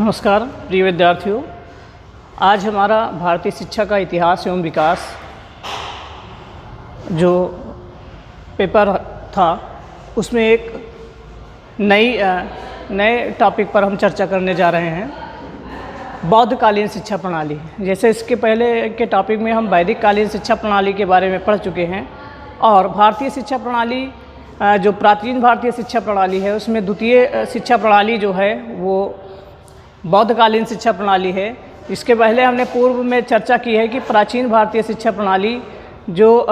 नमस्कार प्रिय विद्यार्थियों, आज हमारा भारतीय शिक्षा का इतिहास एवं विकास जो पेपर था उसमें एक नए टॉपिक पर हम चर्चा करने जा रहे हैं, बौद्धकालीन शिक्षा प्रणाली। जैसे इसके पहले के टॉपिक में हम वैदिक कालीन शिक्षा प्रणाली के बारे में पढ़ चुके हैं और भारतीय शिक्षा प्रणाली जो प्राचीन भारतीय शिक्षा प्रणाली है उसमें द्वितीय शिक्षा प्रणाली जो है वो बौद्धकालीन शिक्षा प्रणाली है। इसके पहले हमने पूर्व में चर्चा की है कि प्राचीन भारतीय शिक्षा प्रणाली जो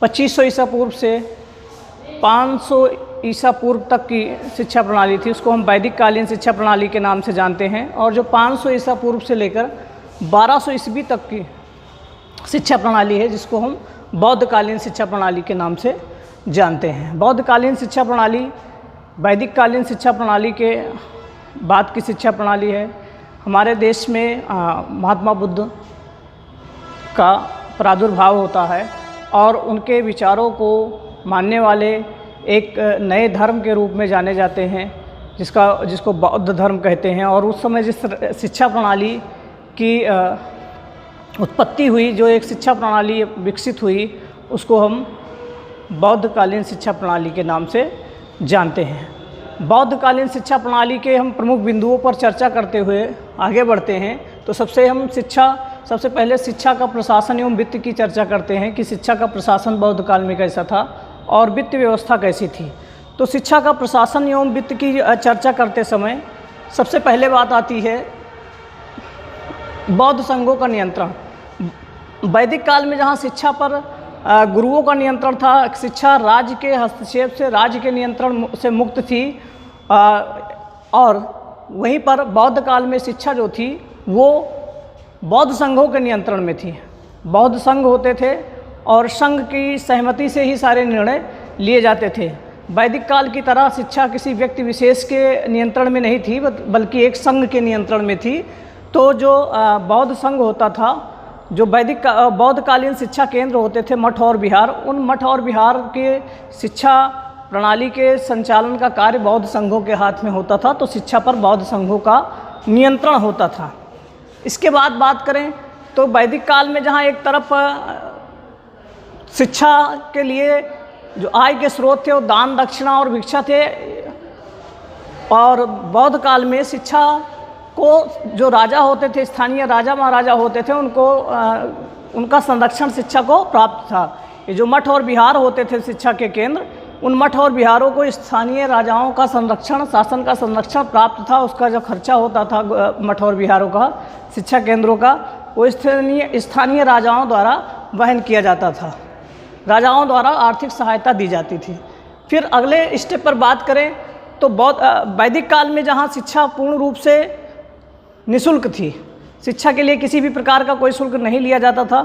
2500 ईसा पूर्व से 500 ईसा पूर्व तक की शिक्षा प्रणाली थी, उसको हम वैदिक कालीन शिक्षा प्रणाली के नाम से जानते हैं। और जो 500 ईसा पूर्व से लेकर 1200 ईस्वी तक की शिक्षा प्रणाली है जिसको हम बौद्धकालीन शिक्षा प्रणाली के नाम से जानते हैं। बौद्धकालीन शिक्षा प्रणाली वैदिक कालीन शिक्षा प्रणाली के बाद की शिक्षा प्रणाली है। हमारे देश में महात्मा बुद्ध का प्रादुर्भाव होता है और उनके विचारों को मानने वाले एक नए धर्म के रूप में जाने जाते हैं जिसको बौद्ध धर्म कहते हैं। और उस समय जिस शिक्षा प्रणाली की उत्पत्ति हुई, जो एक शिक्षा प्रणाली विकसित हुई, उसको हम बौद्धकालीन शिक्षा प्रणाली के नाम से जानते हैं। बौद्धकालीन शिक्षा प्रणाली के हम प्रमुख बिंदुओं पर चर्चा करते हुए आगे बढ़ते हैं। तो सबसे पहले शिक्षा का प्रशासन एवं वित्त की चर्चा करते हैं कि शिक्षा का प्रशासन बौद्ध काल में कैसा था और वित्त व्यवस्था कैसी थी। तो शिक्षा का प्रशासन एवं वित्त की चर्चा करते समय सबसे पहले बात आती है बौद्ध संघों का नियंत्रण। वैदिक काल में जहाँ शिक्षा पर गुरुओं का नियंत्रण था, शिक्षा राज्य के हस्तक्षेप से, राज्य के नियंत्रण से मुक्त थी, और वहीं पर बौद्ध काल में शिक्षा जो थी वो बौद्ध संघों के नियंत्रण में थी। बौद्ध संघ होते थे और संघ की सहमति से ही सारे निर्णय लिए जाते थे। वैदिक काल की तरह शिक्षा किसी व्यक्ति विशेष के नियंत्रण में नहीं थी बल्कि एक संघ के नियंत्रण में थी। तो जो बौद्ध संघ होता था, जो बौद्धकालीन शिक्षा केंद्र होते थे मठ और विहार, उन मठ और विहार के शिक्षा प्रणाली के संचालन का कार्य बौद्ध संघों के हाथ में होता था। तो शिक्षा पर बौद्ध संघों का नियंत्रण होता था। इसके बाद बात करें तो वैदिक काल में जहाँ एक तरफ शिक्षा के लिए जो आय के स्रोत थे वो दान, दक्षिणा और भिक्षा थे, और बौद्ध काल में शिक्षा को जो राजा होते थे, स्थानीय राजा महाराजा होते थे, उनका संरक्षण शिक्षा को प्राप्त था। ये जो मठ और विहार होते थे शिक्षा के केंद्र, उन मठ और विहारों को स्थानीय राजाओं का संरक्षण, शासन का संरक्षण प्राप्त था। उसका जो खर्चा होता था मठ और विहारों का, शिक्षा केंद्रों का, वो स्थानीय राजाओं द्वारा वहन किया जाता था। राजाओं द्वारा आर्थिक सहायता दी जाती थी। फिर अगले स्टेप पर बात करें तो वैदिक काल में जहाँ शिक्षा पूर्ण रूप से निःशुल्क थी, शिक्षा के लिए किसी भी प्रकार का कोई शुल्क नहीं लिया जाता था,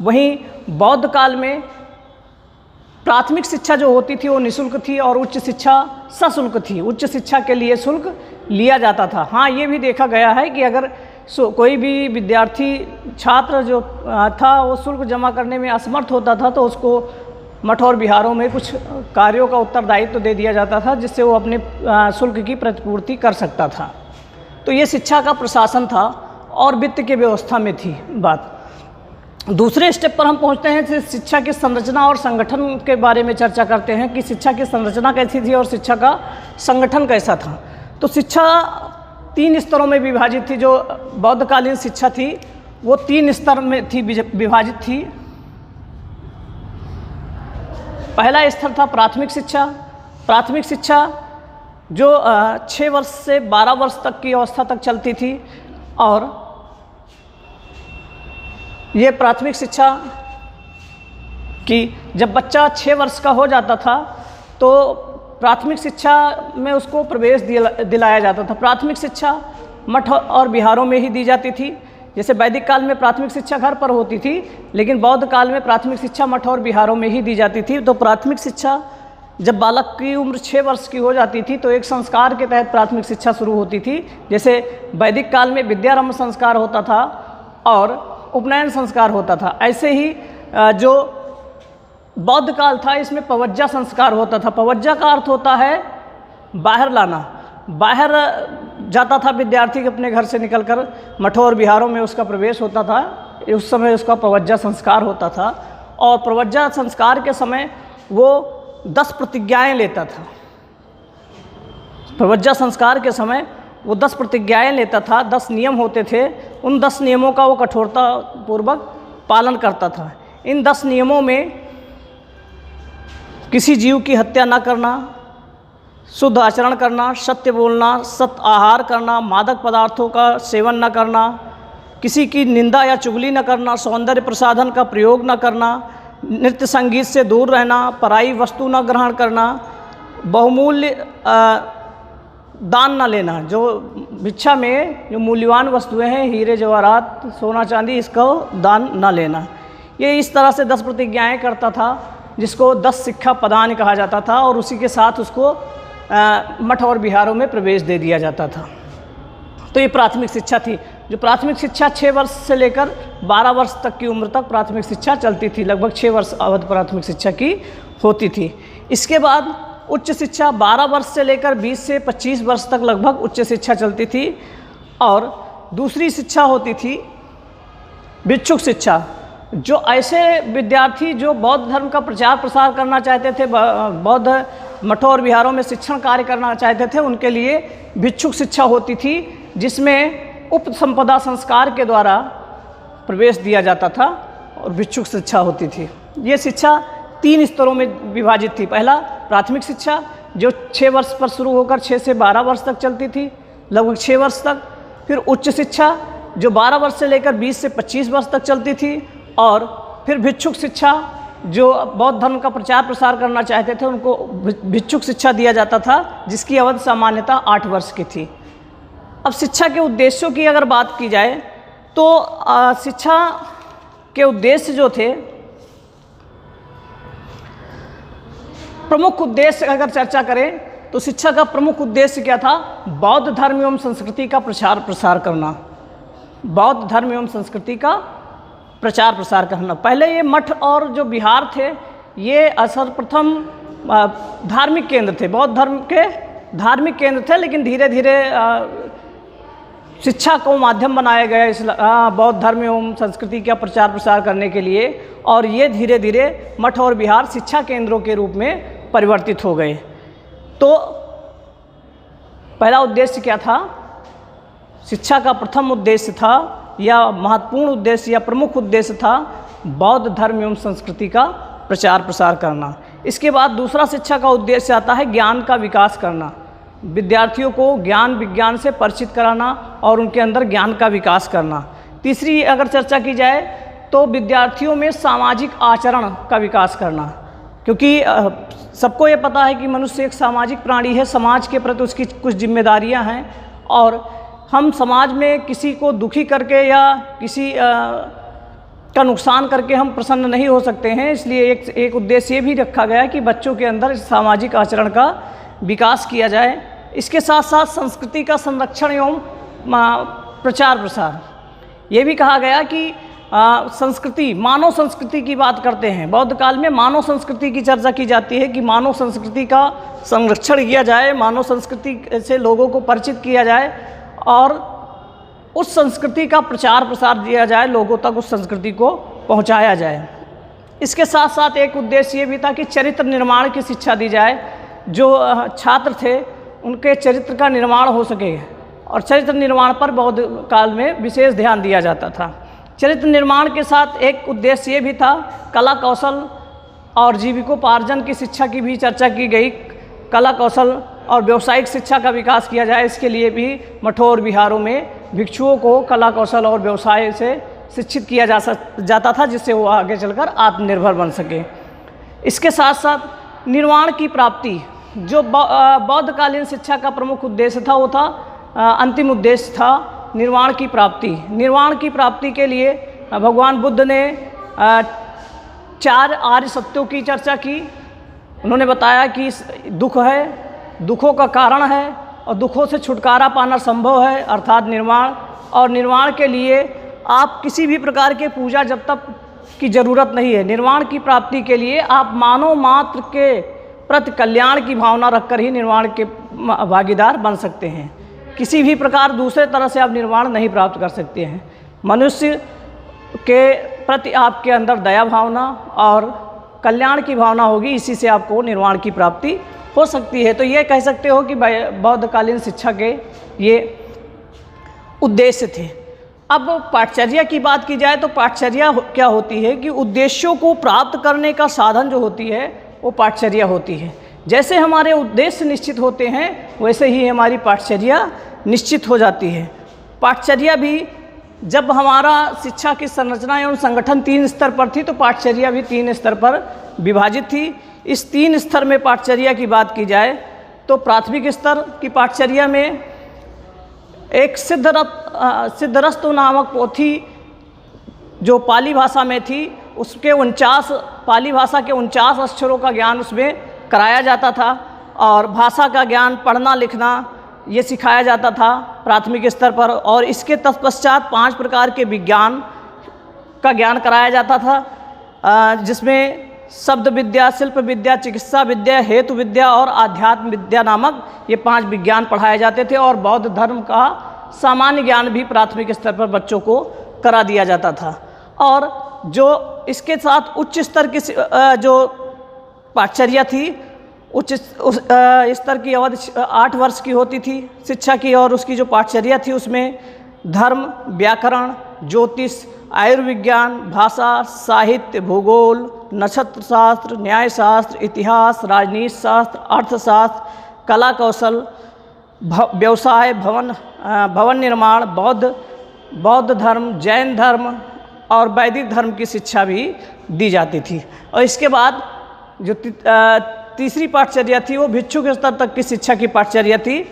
वहीं बौद्ध काल में प्राथमिक शिक्षा जो होती थी वो निःशुल्क थी और उच्च शिक्षा सशुल्क थी। उच्च शिक्षा के लिए शुल्क लिया जाता था। हाँ, ये भी देखा गया है कि अगर कोई भी विद्यार्थी छात्र जो था वो शुल्क जमा करने में असमर्थ होता था तो उसको मठ और विहारों में कुछ कार्यों का उत्तरदायित्व तो दे दिया जाता था जिससे वो अपने शुल्क की प्रतिपूर्ति कर सकता था। तो ये शिक्षा का प्रशासन था और वित्त की व्यवस्था में थी बात। दूसरे स्टेप पर हम पहुंचते हैं, शिक्षा की संरचना और संगठन के बारे में चर्चा करते हैं कि शिक्षा की संरचना कैसी थी और शिक्षा का संगठन कैसा था। तो शिक्षा 3 स्तरों में विभाजित थी। जो बौद्धकालीन शिक्षा थी वो 3 स्तर में थी, विभाजित थी। पहला स्तर था प्राथमिक शिक्षा। प्राथमिक शिक्षा जो 6 वर्ष से 12 वर्ष तक की अवस्था तक चलती थी, और ये प्राथमिक शिक्षा की जब बच्चा 6 वर्ष का हो जाता था तो प्राथमिक शिक्षा में उसको प्रवेश दिलाया जाता था। प्राथमिक शिक्षा मठ और विहारों में ही दी जाती थी। जैसे वैदिक काल में प्राथमिक शिक्षा घर पर होती थी, लेकिन बौद्ध काल में प्राथमिक शिक्षा मठ और विहारों में ही दी जाती थी। तो प्राथमिक शिक्षा जब बालक की उम्र 6 वर्ष की हो जाती थी तो एक संस्कार के तहत प्राथमिक शिक्षा शुरू होती थी। जैसे वैदिक काल में विद्यारंभ संस्कार होता था और उपनयन संस्कार होता था, ऐसे ही जो बौद्ध काल था इसमें पवज्जा संस्कार होता था। पवज्जा का अर्थ होता है बाहर लाना। बाहर जाता था विद्यार्थी अपने घर से निकलकर मठों और विहारों में उसका प्रवेश होता था। उस समय उसका प्रवज्जा संस्कार होता था और प्रवज्जा संस्कार के समय वो 10 प्रतिज्ञाएं लेता था। प्रवज्जा संस्कार के समय वो 10 प्रतिज्ञाएं लेता था, 10 नियम होते थे। उन 10 नियमों का वो कठोरता पूर्वक पालन करता था। इन 10 नियमों में किसी जीव की हत्या न करना, शुद्ध आचरण करना, सत्य बोलना, सत्य आहार करना, मादक पदार्थों का सेवन न करना, किसी की निंदा या चुगली न करना, सौंदर्य प्रसाधन का प्रयोग न करना, नृत्य संगीत से दूर रहना, पराई वस्तु न ग्रहण करना, बहुमूल्य दान न लेना। जो भिक्षा में जो मूल्यवान वस्तुएं हैं, हीरे जवाहरात, सोना चांदी, इसको दान न लेना। ये इस तरह से 10 प्रतिज्ञाएं करता था, जिसको 10 शिक्षा प्रदान कहा जाता था और उसी के साथ उसको मठ और विहारों में प्रवेश दे दिया जाता था। तो ये प्राथमिक शिक्षा थी। जो प्राथमिक शिक्षा 6 वर्ष से लेकर 12 वर्ष तक की उम्र तक प्राथमिक शिक्षा चलती थी। लगभग 6 वर्ष अवधि प्राथमिक शिक्षा की होती थी। इसके बाद उच्च शिक्षा 12 वर्ष से लेकर 20 से 25 वर्ष तक लगभग उच्च शिक्षा चलती थी। और दूसरी शिक्षा होती थी भिक्षुक शिक्षा। जो ऐसे विद्यार्थी जो बौद्ध धर्म का प्रचार प्रसार करना चाहते थे, बौद्ध मठों और विहारों में शिक्षण कार्य करना चाहते थे, उनके लिए भिक्षुक शिक्षा होती थी, जिसमें उपसंपदा संस्कार के द्वारा प्रवेश दिया जाता था और भिक्षुक शिक्षा होती थी। ये शिक्षा 3 स्तरों में विभाजित थी। पहला प्राथमिक शिक्षा जो 6 वर्ष पर शुरू होकर 6 से 12 वर्ष तक चलती थी, लगभग 6 वर्ष तक। फिर उच्च शिक्षा जो 12 वर्ष से लेकर 20 से 25 वर्ष तक चलती थी। और फिर भिक्षुक शिक्षा जो बौद्ध धर्म का प्रचार प्रसार करना चाहते थे, उनको भिक्षुक शिक्षा दिया जाता था, जिसकी अवधि सामान्यतः 8 वर्ष की थी। अब शिक्षा के उद्देश्यों की अगर बात की जाए तो शिक्षा के उद्देश्य जो थे, प्रमुख उद्देश्य अगर चर्चा करें तो शिक्षा का प्रमुख उद्देश्य क्या था? बौद्ध धर्म एवं संस्कृति का प्रचार प्रसार करना। बौद्ध धर्म एवं संस्कृति का प्रचार प्रसार करना। पहले ये मठ और जो विहार थे, ये सर्वप्रथम धार्मिक केंद्र थे, बौद्ध धर्म के धार्मिक केंद्र थे। लेकिन धीरे धीरे शिक्षा को माध्यम बनाया गया इस बौद्ध धर्म एवं संस्कृति का प्रचार प्रसार करने के लिए, और ये धीरे धीरे मठ और विहार शिक्षा केंद्रों के रूप में परिवर्तित हो गए। तो पहला उद्देश्य क्या था? शिक्षा का प्रथम उद्देश्य था या महत्वपूर्ण उद्देश्य या प्रमुख उद्देश्य था बौद्ध धर्म एवं संस्कृति का प्रचार प्रसार करना। इसके बाद दूसरा शिक्षा का उद्देश्य आता है ज्ञान का विकास करना। विद्यार्थियों को ज्ञान विज्ञान से परिचित कराना और उनके अंदर ज्ञान का विकास करना। तीसरी अगर चर्चा की जाए तो विद्यार्थियों में सामाजिक आचरण का विकास करना, क्योंकि सबको ये पता है कि मनुष्य एक सामाजिक प्राणी है, समाज के प्रति उसकी कुछ जिम्मेदारियां हैं, और हम समाज में किसी को दुखी करके या किसी का नुकसान करके हम प्रसन्न नहीं हो सकते हैं। इसलिए एक उद्देश्य ये भी रखा गया है कि बच्चों के अंदर सामाजिक आचरण का विकास किया जाए। इसके साथ साथ संस्कृति का संरक्षण एवं प्रचार प्रसार। ये भी कहा गया कि संस्कृति, मानव संस्कृति की बात करते हैं। बौद्ध काल में मानव संस्कृति की चर्चा की जाती है कि मानव संस्कृति का संरक्षण किया जाए, मानव संस्कृति से लोगों को परिचित किया जाए और उस संस्कृति का प्रचार प्रसार दिया जाए, लोगों तक उस संस्कृति को पहुंचाया जाए। इसके साथ साथ एक उद्देश्य ये भी था कि चरित्र निर्माण की शिक्षा दी जाए। जो छात्र थे उनके चरित्र का निर्माण हो सके, और चरित्र निर्माण पर बौद्ध काल में विशेष ध्यान दिया जाता था। चरित्र निर्माण के साथ एक उद्देश्य ये भी था कला कौशल और जीविकोपार्जन की शिक्षा की भी चर्चा की गई। कला कौशल और व्यावसायिक शिक्षा का विकास किया जाए, इसके लिए भी मठों और विहारों में भिक्षुओं को कला कौशल और व्यवसाय से शिक्षित किया जाता था, जिससे वो आगे चलकर आत्मनिर्भर बन सके। इसके साथ साथ निर्वाण की प्राप्ति, जो बौद्धकालीन शिक्षा का प्रमुख उद्देश्य था, वो था अंतिम उद्देश्य था निर्वाण की प्राप्ति। निर्वाण की प्राप्ति के लिए भगवान बुद्ध ने 4 आर्य सत्यों की चर्चा की। उन्होंने बताया कि दुख है, दुखों का कारण है और दुखों से छुटकारा पाना संभव है, अर्थात निर्वाण। और निर्वाण के लिए आप किसी भी प्रकार के पूजा जब तक की ज़रूरत नहीं है। निर्वाण की प्राप्ति के लिए आप मानव मात्र के प्रति कल्याण की भावना रखकर ही निर्वाण के भागीदार बन सकते हैं। किसी भी प्रकार दूसरे तरह से आप निर्वाण नहीं प्राप्त कर सकते हैं। मनुष्य के प्रति आपके अंदर दया भावना और कल्याण की भावना होगी, इसी से आपको निर्वाण की प्राप्ति हो सकती है। तो ये कह सकते हो कि बौद्धकालीन शिक्षा के ये उद्देश्य थे। अब पाठचर्या की बात की जाए तो पाठचर्या क्या होती है कि उद्देश्यों को प्राप्त करने का साधन जो होती है वो पाठचर्या होती है। जैसे हमारे उद्देश्य निश्चित होते हैं वैसे ही हमारी पाठचर्या निश्चित हो जाती है। पाठचर्या भी जब हमारा शिक्षा की संरचना एवं संगठन 3 स्तर पर थी तो पाठचर्या भी 3 स्तर पर विभाजित थी। इस 3 स्तर में पाठचर्या की बात की जाए तो प्राथमिक स्तर की पाठचर्या में एक सिद्धरस्तु नामक पोथी जो पाली भाषा में थी, उसके 49 पाली भाषा के 49 अक्षरों का ज्ञान उसमें कराया जाता था और भाषा का ज्ञान पढ़ना लिखना ये सिखाया जाता था प्राथमिक स्तर पर। और इसके तत्पश्चात 5 प्रकार के विज्ञान का ज्ञान कराया जाता था, जिसमें शब्द विद्या, शिल्प विद्या, चिकित्सा विद्या, हेतु विद्या और आध्यात्म विद्या नामक ये 5 विज्ञान पढ़ाए जाते थे। और बौद्ध धर्म का सामान्य ज्ञान भी प्राथमिक स्तर पर बच्चों को करा दिया जाता था। और जो इसके साथ उच्च स्तर की जो पाठचर्या थी, उच्च स्तर की अवधि 8 वर्ष की होती थी शिक्षा की, और उसकी जो पाठचर्या थी उसमें धर्म, व्याकरण, ज्योतिष, आयुर्विज्ञान, भाषा, साहित्य, भूगोल, नक्षत्र शास्त्र, न्यायशास्त्र, इतिहास, राजनीति शास्त्र, अर्थशास्त्र, कला कौशल, व्यवसाय, भवन निर्माण, बौद्ध धर्म, जैन धर्म और वैदिक धर्म की शिक्षा भी दी जाती थी। और इसके बाद जो तीसरी पाठचर्या थी वो भिक्षुक स्तर तक की शिक्षा की पाठचर्या थी।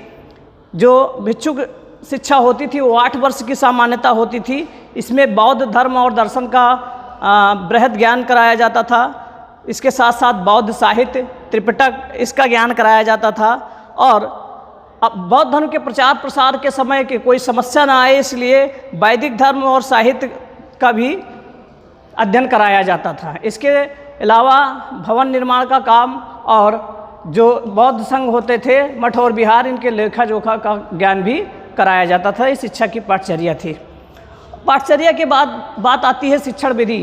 जो भिक्षुक शिक्षा होती थी वो 8 वर्ष की सामान्यता होती थी। इसमें बौद्ध धर्म और दर्शन का बृहद ज्ञान कराया जाता था। इसके साथ साथ बौद्ध साहित्य, त्रिपिटक, इसका ज्ञान कराया जाता था। और अब बौद्ध धर्म के प्रचार प्रसार के समय की कोई समस्या ना आए इसलिए वैदिक धर्म और साहित्य का भी अध्ययन कराया जाता था। इसके अलावा भवन निर्माण का काम और जो बौद्ध संघ होते थे, मठ और विहार, इनके लेखा जोखा का ज्ञान भी कराया जाता था। इस शिक्षा की पाठचर्या थी। पाठचर्या के बाद बात आती है शिक्षण विधि।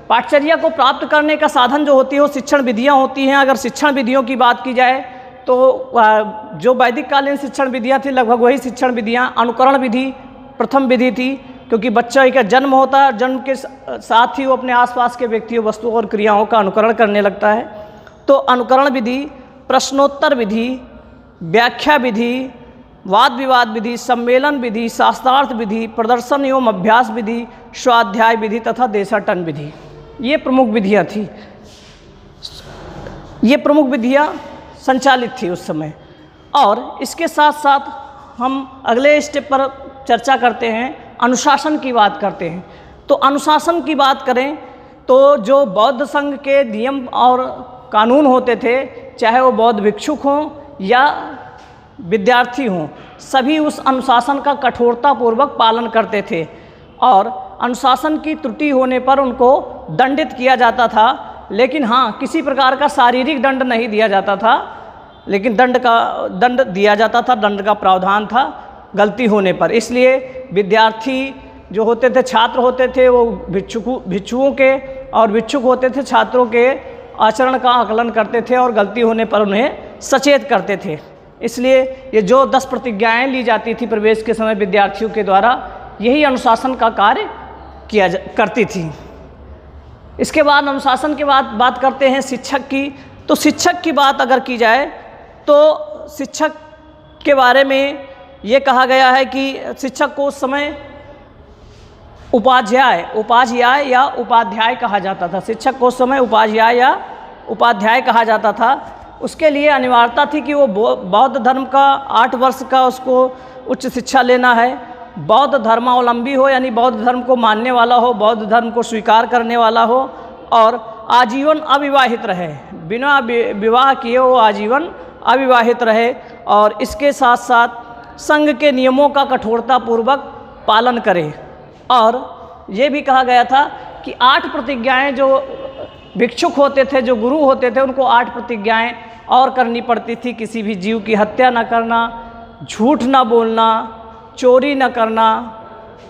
पाठचर्या को प्राप्त करने का साधन जो होती है वो शिक्षण विधियाँ होती हैं। अगर शिक्षण विधियों की बात की जाए तो जो वैदिक कालीन शिक्षण विधियाँ थी लगभग वही शिक्षण विधियाँ। अनुकरण विधि प्रथम विधि थी, क्योंकि बच्चा का जन्म होता है, जन्म के साथ ही वो अपने आसपास के व्यक्तियों, वस्तुओं और क्रियाओं का अनुकरण करने लगता है। तो अनुकरण विधि, प्रश्नोत्तर विधि, व्याख्या विधि, वाद विवाद विधि, सम्मेलन विधि, शास्त्रार्थ विधि, प्रदर्शन एवं अभ्यास विधि, स्वाध्याय विधि तथा देशाटन विधि, ये प्रमुख विधियाँ थी। ये प्रमुख विधियाँ संचालित थी उस समय। और इसके साथ साथ हम अगले स्टेप पर चर्चा करते हैं, अनुशासन की बात करते हैं। तो अनुशासन की बात करें तो जो बौद्ध संघ के नियम और कानून होते थे, चाहे वो बौद्ध भिक्षुक हों या विद्यार्थी हों, सभी उस अनुशासन का कठोरतापूर्वक पालन करते थे। और अनुशासन की त्रुटि होने पर उनको दंडित किया जाता था। लेकिन हाँ, किसी प्रकार का शारीरिक दंड नहीं दिया जाता था, लेकिन दंड दिया जाता था, दंड का प्रावधान था गलती होने पर। इसलिए विद्यार्थी जो होते थे, छात्र होते थे, वो भिक्षुओं के और भिक्षुक होते थे छात्रों के आचरण का आकलन करते थे और गलती होने पर उन्हें सचेत करते थे। इसलिए ये जो 10 प्रतिज्ञाएँ ली जाती थी प्रवेश के समय विद्यार्थियों के द्वारा, यही अनुशासन का कार्य करती थी। इसके बाद अनुशासन के बाद बात करते हैं शिक्षक की। तो शिक्षक की बात अगर की जाए तो शिक्षक के बारे में ये कहा गया है कि शिक्षक को उस समय उपाध्याय या उपाध्याय कहा जाता था। शिक्षक को उस समय उपाध्याय या उपाध्याय कहा जाता था। उसके लिए अनिवार्यता थी कि वो बौद्ध धर्म का 8 वर्ष का उसको उच्च शिक्षा लेना है, बौद्ध धर्मावलंबी हो, यानी बौद्ध धर्म को मानने वाला हो, बौद्ध धर्म को स्वीकार करने वाला हो, और आजीवन अविवाहित रहे, बिना विवाह किए वो आजीवन अविवाहित रहे। और इसके साथ साथ संघ के नियमों का कठोरतापूर्वक पालन करे। और ये भी कहा गया था कि 8 प्रतिज्ञाएँ जो भिक्षुक होते थे, जो गुरु होते थे, उनको 8 प्रतिज्ञाएँ और करनी पड़ती थी। किसी भी जीव की हत्या न करना, झूठ न बोलना, चोरी न करना,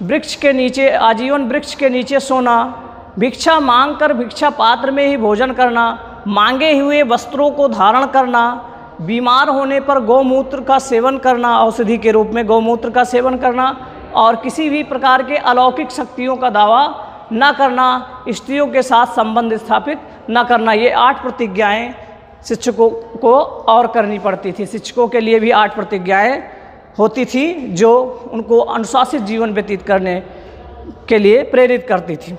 वृक्ष के नीचे आजीवन वृक्ष के नीचे सोना, भिक्षा मांगकर भिक्षा पात्र में ही भोजन करना, मांगे हुए वस्त्रों को धारण करना, बीमार होने पर गौमूत्र का सेवन करना, औषधि के रूप में गौमूत्र का सेवन करना, और किसी भी प्रकार के अलौकिक शक्तियों का दावा न करना, स्त्रियों के साथ संबंध स्थापित न करना। ये 8 प्रतिज्ञाएँ शिक्षकों को और करनी पड़ती थी। शिक्षकों के लिए भी 8 प्रतिज्ञाएँ होती थी जो उनको अनुशासित जीवन व्यतीत करने के लिए प्रेरित करती थी।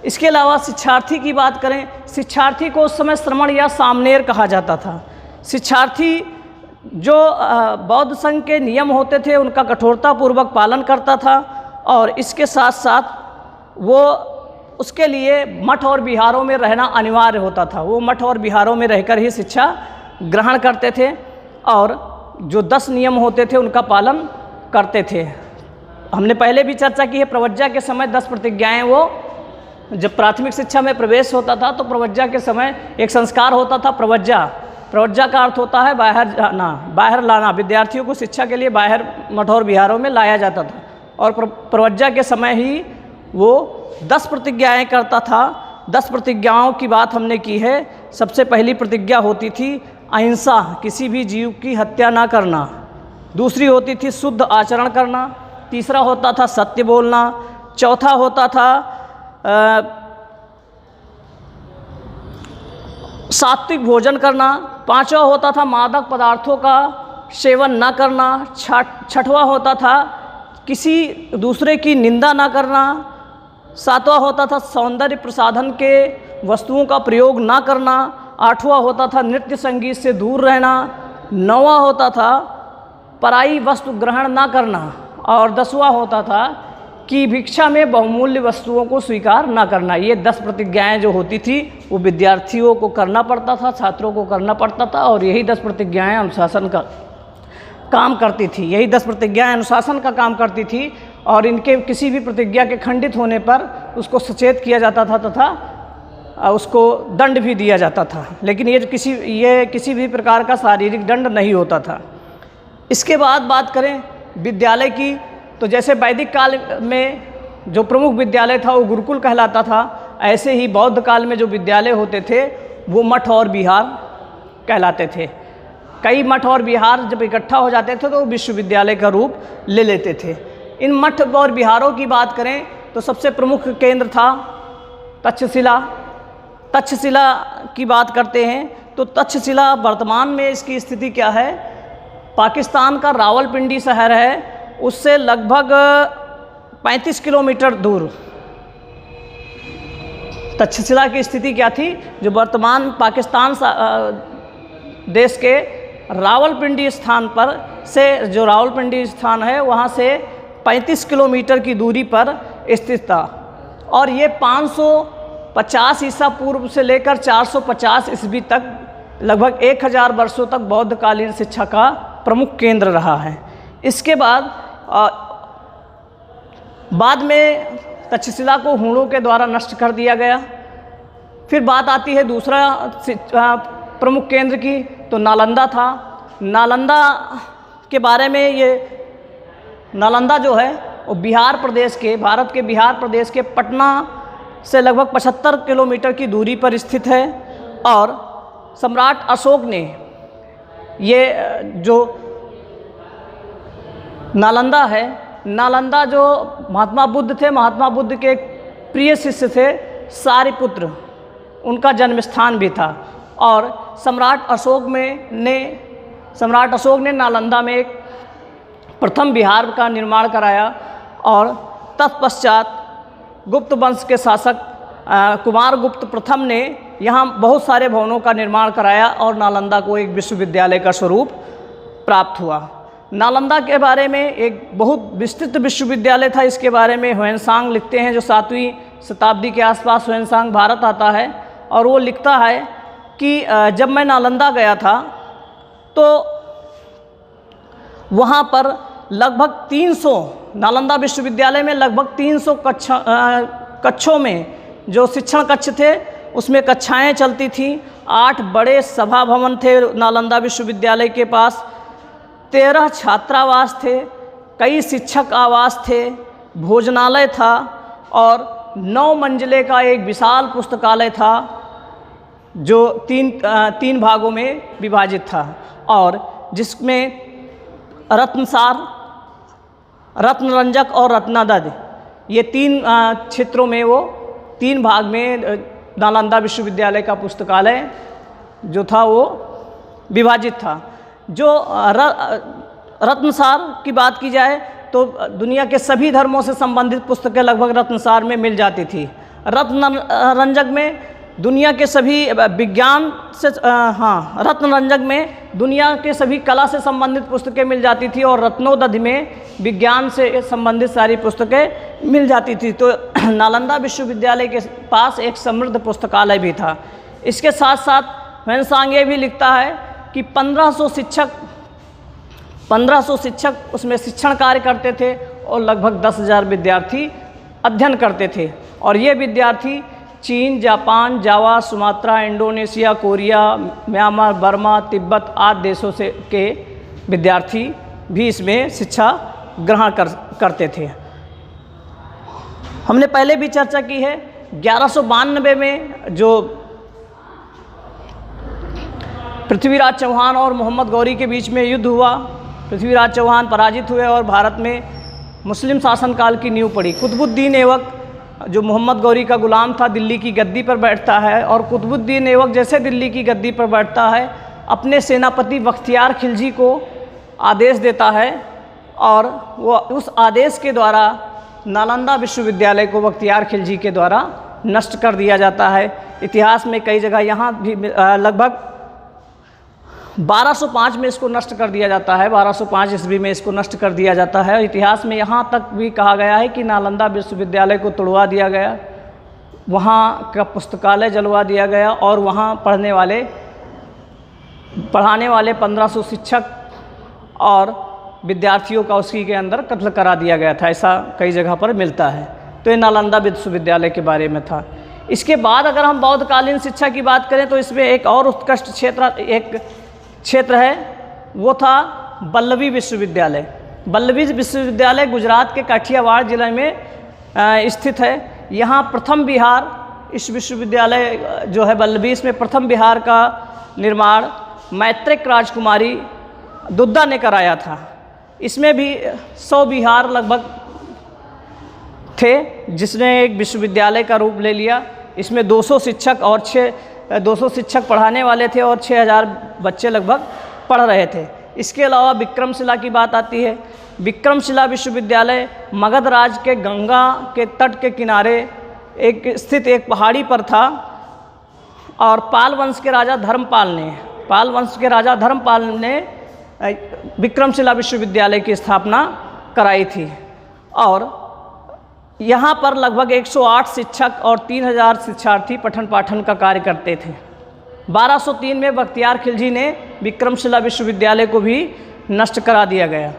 इसके अलावा शिक्षार्थी की बात करें, शिक्षार्थी को उस समय श्रमण या सामनेर कहा जाता था। शिक्षार्थी जो बौद्ध संघ के नियम होते थे उनका कठोरतापूर्वक पालन करता था, और इसके साथ साथ वो उसके लिए मठ और विहारों में रहना अनिवार्य होता था। वो मठ और विहारों में रहकर ही शिक्षा ग्रहण करते थे और जो 10 नियम होते थे उनका पालन करते थे। हमने पहले भी चर्चा की है, प्रवज्जा के समय 10 प्रतिज्ञाएँ, वो जब प्राथमिक शिक्षा में प्रवेश होता था तो प्रवज्जा के समय एक संस्कार होता था प्रवज्जा। प्रवज्जा का अर्थ होता है बाहर जाना, बाहर लाना। विद्यार्थियों को शिक्षा के लिए बाहर मठ और विहारों में लाया जाता था, और प्रवज्जा के समय ही वो 10 प्रतिज्ञाएँ करता था। 10 प्रतिज्ञाओं की बात हमने की है। सबसे पहली प्रतिज्ञा होती थी अहिंसा, किसी भी जीव की हत्या ना करना। दूसरी होती थी शुद्ध आचरण करना। तीसरा होता था सत्य बोलना। चौथा होता था सात्विक भोजन करना। पांचवा होता था मादक पदार्थों का सेवन न करना। छठवां होता था किसी दूसरे की निंदा न करना। सातवां होता था सौंदर्य प्रसाधन के वस्तुओं का प्रयोग न करना। आठवां होता था नृत्य संगीत से दूर रहना। नौवां होता था पराई वस्तु ग्रहण न करना। और 10वां होता था कि भिक्षा में बहुमूल्य वस्तुओं को स्वीकार न करना। ये 10 प्रतिज्ञाएँ जो होती थी वो विद्यार्थियों को करना पड़ता था, छात्रों को करना पड़ता था, और यही 10 प्रतिज्ञाएँ अनुशासन का काम करती थी। यही 10 प्रतिज्ञाएँ अनुशासन का काम करती थी, और इनके किसी भी प्रतिज्ञा के खंडित होने पर उसको सचेत किया जाता था तथा उसको दंड भी दिया जाता था। लेकिन ये किसी भी प्रकार का शारीरिक दंड नहीं होता था। इसके बाद बात करें विद्यालय की, तो जैसे वैदिक काल में जो प्रमुख विद्यालय था वो गुरुकुल कहलाता था, ऐसे ही बौद्ध काल में जो विद्यालय होते थे वो मठ और विहार कहलाते थे। कई मठ और विहार जब इकट्ठा हो जाते थे तो विश्वविद्यालय का रूप ले लेते थे। इन मठ और विहारों की बात करें तो सबसे प्रमुख केंद्र था तक्षशिला। तक्षशिला की बात करते हैं तो तक्षशिला वर्तमान में इसकी स्थिति क्या है? पाकिस्तान का रावलपिंडी शहर है, उससे लगभग 35 किलोमीटर दूर तक्षशिला की स्थिति क्या थी? जो वर्तमान पाकिस्तान देश के रावलपिंडी स्थान पर से, जो रावलपिंडी स्थान है वहाँ से 35 किलोमीटर की दूरी पर स्थित था। और ये 550 ईसा पूर्व से लेकर 450 ईस्वी तक लगभग 1000 वर्षों तक बौद्धकालीन शिक्षा का प्रमुख केंद्र रहा है। इसके बाद में तक्षशिला को हूणों के द्वारा नष्ट कर दिया गया। फिर बात आती है दूसरा प्रमुख केंद्र की, तो नालंदा था। नालंदा के बारे में, ये नालंदा जो है वो बिहार प्रदेश के, भारत के बिहार प्रदेश के पटना से लगभग 75 किलोमीटर की दूरी पर स्थित है। और सम्राट अशोक ने ये जो नालंदा है, नालंदा जो महात्मा बुद्ध थे, महात्मा बुद्ध के प्रिय शिष्य थे सारिपुत्र, उनका जन्म स्थान भी था। और सम्राट अशोक ने नालंदा में एक प्रथम विहार का निर्माण कराया। और तत्पश्चात गुप्त वंश के शासक कुमार गुप्त प्रथम ने यहाँ बहुत सारे भवनों का निर्माण कराया और नालंदा को एक विश्वविद्यालय का स्वरूप प्राप्त हुआ। नालंदा के बारे में एक बहुत विस्तृत विश्वविद्यालय था। इसके बारे में ह्वेनसांग लिखते हैं, जो 7वीं शताब्दी के आसपास ह्वेनसांग भारत आता है, और वो लिखता है कि जब मैं नालंदा गया था तो वहाँ पर लगभग 300, नालंदा विश्वविद्यालय में लगभग 300 कक्षों में जो शिक्षण कक्ष थे उसमें कक्षाएं चलती थीं। 8 बड़े सभा भवन थे नालंदा विश्वविद्यालय के पास, 13 छात्रावास थे, कई शिक्षक आवास थे, भोजनालय था और 9 मंजिले का एक विशाल पुस्तकालय था जो तीन भागों में विभाजित था और जिसमें रत्नसार, रत्नरंजक और रत्नादध ये 3 क्षेत्रों में वो 3 भाग में नालंदा विश्वविद्यालय का पुस्तकालय जो था वो विभाजित था। जो रत्नसार की बात की जाए तो दुनिया के सभी धर्मों से संबंधित पुस्तकें लगभग रत्नसार में मिल जाती थी। रत्नरंजक में दुनिया के सभी विज्ञान से रत्नरंजक में दुनिया के सभी कला से संबंधित पुस्तकें मिल जाती थी और रत्नोदध में विज्ञान से संबंधित सारी पुस्तकें मिल जाती थी। तो नालंदा विश्वविद्यालय के पास एक समृद्ध पुस्तकालय भी था। इसके साथ साथ ह्वेनसांग ये भी लिखता है कि 1500 शिक्षक उसमें शिक्षण कार्य करते थे और लगभग 10,000 विद्यार्थी अध्ययन करते थे और ये विद्यार्थी चीन, Japan, Java, Sumatra, Indonesia, Korea, Myanmar, Burma, Tibet आदि देशों से के विद्यार्थी भी इसमें शिक्षा ग्रहण करते थे। हमने पहले भी चर्चा की है 1192 में जो पृथ्वीराज चौहान और मोहम्मद गौरी के बीच में युद्ध हुआ, पृथ्वीराज चौहान पराजित हुए और भारत में मुस्लिम शासनकाल की नींव पड़ी। कुतुबुद्दीन ऐबक जो मोहम्मद गौरी का गुलाम था दिल्ली की गद्दी पर बैठता है और कुतुबुद्दीन ऐबक जैसे दिल्ली की गद्दी पर बैठता है अपने सेनापति बख्तियार खिलजी को आदेश देता है और वो उस आदेश के द्वारा नालंदा विश्वविद्यालय को बख्तियार खिलजी के द्वारा नष्ट कर दिया जाता है। इतिहास में कई जगह यहाँ भी लगभग 1205 में इसको नष्ट कर दिया जाता है, 1205 ईस्वी में इसको नष्ट कर दिया जाता है। इतिहास में यहाँ तक भी कहा गया है कि नालंदा विश्वविद्यालय को तोड़वा दिया गया, वहाँ का पुस्तकालय जलवा दिया गया और वहाँ पढ़ाने वाले 1500 शिक्षक और विद्यार्थियों का उसी के अंदर कत्ल करा दिया गया था। ऐसा कई जगह पर मिलता है। तो ये नालंदा विश्वविद्यालय के बारे में था। इसके बाद अगर हम बौद्धकालीन शिक्षा की बात करें तो इसमें एक और उत्कृष्ट क्षेत्र है, वो था वल्लभी विश्वविद्यालय। वल्लभी विश्वविद्यालय गुजरात के काठियावाड़ जिले में स्थित है। यहाँ प्रथम विहार, इस विश्वविद्यालय जो है वल्लभी, इसमें प्रथम विहार का निर्माण मैत्रेक राजकुमारी दुद्दा ने कराया था। इसमें भी 100 विहार लगभग थे जिसने एक विश्वविद्यालय का रूप ले लिया। इसमें 200 शिक्षक पढ़ाने वाले थे और 6000 बच्चे लगभग पढ़ रहे थे। इसके अलावा विक्रमशिला की बात आती है। विक्रमशिला विश्वविद्यालय मगध राज के गंगा के तट के किनारे स्थित एक पहाड़ी पर था और पाल वंश के राजा धर्मपाल ने विक्रमशिला विश्वविद्यालय की स्थापना कराई थी और यहाँ पर लगभग 108 शिक्षक और 3000 शिक्षार्थी पठन पाठन का कार्य करते थे। 1203 में बख्तियार खिलजी ने विक्रमशिला विश्वविद्यालय को भी नष्ट करा दिया गया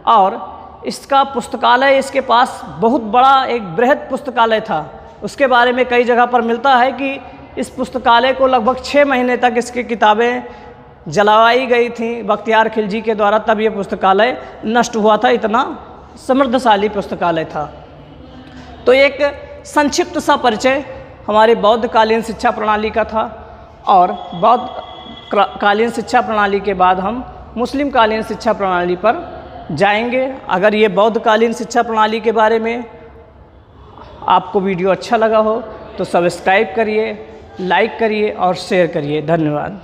और इसका पुस्तकालय, इसके पास बहुत बड़ा एक बृहद पुस्तकालय था। उसके बारे में कई जगह पर मिलता है कि इस पुस्तकालय को लगभग 6 महीने तक इसकी किताबें जलवाई गई थी बख्तियार खिलजी के द्वारा, तब ये पुस्तकालय नष्ट हुआ था। इतना समृद्धशाली पुस्तकालय था। तो एक संक्षिप्त सा परिचय हमारे बौद्धकालीन शिक्षा प्रणाली का था और बौद्धकालीन शिक्षा प्रणाली के बाद हम मुस्लिम कालीन शिक्षा प्रणाली पर जाएंगे। अगर ये बौद्धकालीन शिक्षा प्रणाली के बारे में आपको वीडियो अच्छा लगा हो तो सब्सक्राइब करिए, लाइक करिए और शेयर करिए। धन्यवाद।